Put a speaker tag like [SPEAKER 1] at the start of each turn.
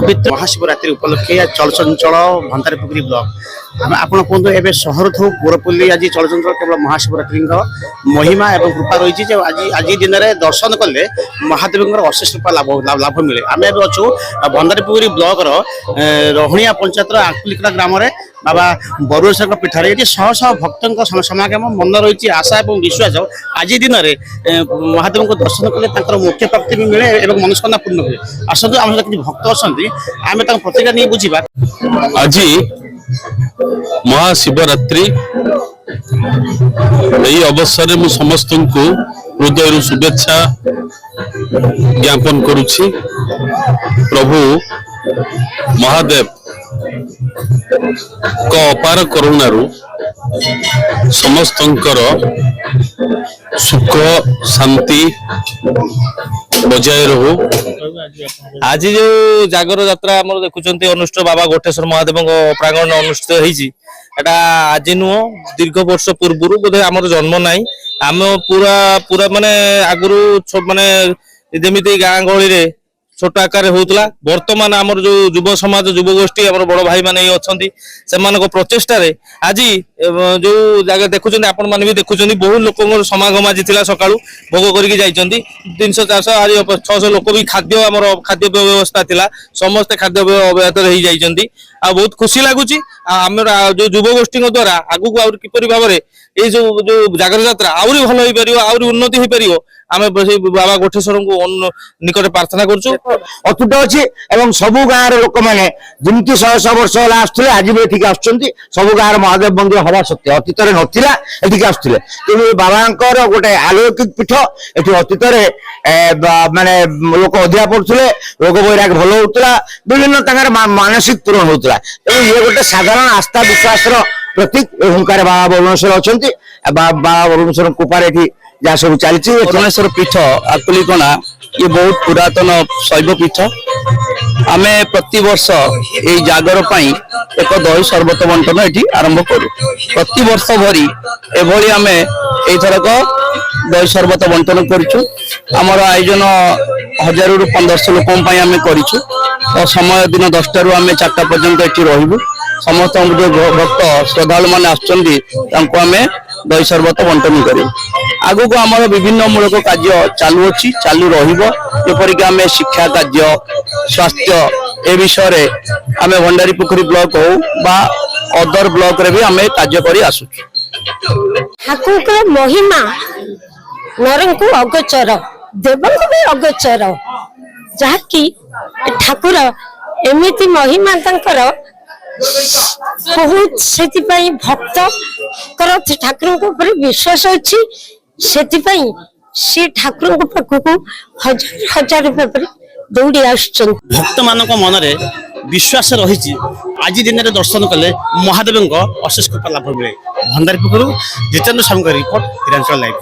[SPEAKER 1] पवित्र महाशिवरात्रि उपलक्षे चलचंचल भंडारीपुखुरी ब्लॉक आप कहते सहर थो पुरपल्ली आज चलचंचल केवल महाशिवरात्रि महिमा और कृपा रही आज दिन में दर्शन कले महादेव अशेष कृपा लाभ मिले आम अच्छु भंडारीपुखुरी ब्लॉक रोहणिया पंचायत आकुलिकड़ा ग्राम बाबा बरुणेश्वर पीठर ये शह शह भक्त समागम मन रही आशा और विश्वास आज दिन में महादेव को दर्शन कले मुख्य प्राप्ति भी मिले और मनस्कामना पूर्ण हुए आसतु आम कि भक्त अच्छा आम प्रतिक्रिया नहीं बुझा
[SPEAKER 2] आज महाशिवरात्रि यही अवसर में समस्त को हृदय शुभेच्छा ज्ञापन करुछि। प्रभु महादेव को अपार करुणारू समस्तंकर सुख शांति बजाय रहू।
[SPEAKER 3] आज जो जागर यात्रा आम देखुं अनुष्ठित बाबा गोटेश्वर महादेव प्रांगण अनुष्ठित होती आज नुह दीर्घ वर्ष पूर्व बोधे आम जन्म ना आम पूरा पूरा माने आगुरी माने जमी गाँ गहली छोट आकार होता बर्तमान आमर जो युव समाज युव गोष्ठी आम बड़ भाई माने से प्रचेषा आज जो जगह देखुं आपण मैंने भी देखुं बहुत लोक समागम आज सका भोग करके जाइए 300-400 आज 600 लोक भी खाद्य आम खाद्य व्यवस्था थिला समस्ते खाद्य अव्याहत रही जाइए आ बहुत खुशी लगुच आम जो युव गोष्ठी द्वारा आगू किपरि भाव में ये जो जागर यात्रा आहरी भल हो पार आहरी उन्नति हो पार आम बाबा गोठेश्वर को निकट प्रार्थना करुँ
[SPEAKER 4] अतुट अच्छी सबू गाँव लोक मैंने जमी 100 वर्ष आसुले आज भी ये आबू गाँव महादेव मंदिर हवा सत्य अतीत नाला ये आसुले कि बाबा गोटे अलौकिक पीठ ये अतीत माने लोक अधिया पड़ुले रोग वैराग भल होता विभिन्न मानसिक पूरण होता ये गोटे साधारण आस्था विश्वास प्रतीक हुंकार बाबा बरुणेश्वर अच्छा बाबा बरुणेश्वर कृपार जहाँ सब चलती
[SPEAKER 5] बरुणेश्वर पीठ आकुलिकणा ये बहुत पुरातन शैव पीठ आम प्रति वर्ष ये जागर एक दही शरबत बंटन ये आरंभ करूँ प्रति वर्ष भरी एभली आम एथरक दही शरबत बंटन करमर आयोजन 1000 ରୁ 1500 लोक आम करूँ तो समय दिन 10टा ରୁ आम 4टा पर्यंत ये रही समस्त जो भक्त श्रद्धालु मैंने आम दही शरबत बंटन कर आगु को आम विभिन्न मूलक कार्य चालू अच्छी चालू रहीपरिक आम शिक्षा कार्य स्वास्थ्य ए विषय आम भंडारीपुखुरी ब्लॉक हो बा अदर ब्लॉक रे भी आम कार्य करी आसु।
[SPEAKER 6] ठाकुर महिमा नरं को अगोचर देवं को भी अगोचर जहाँकि ठाकुर एमती महिमा तंकर बहुत से भक्त ठाकुर विश्वास अच्छी से ठाकुर पाखक 1000 रुपये पर दौड़ी आस
[SPEAKER 1] भक्त मान मन में विश्वास रही आज दिन में दर्शन कले महादेव अशेष कृपा लाभ मिले। भंडारीपुखुरी जितेंद्र साहू रिपोर्ट हिरांचल लाइव।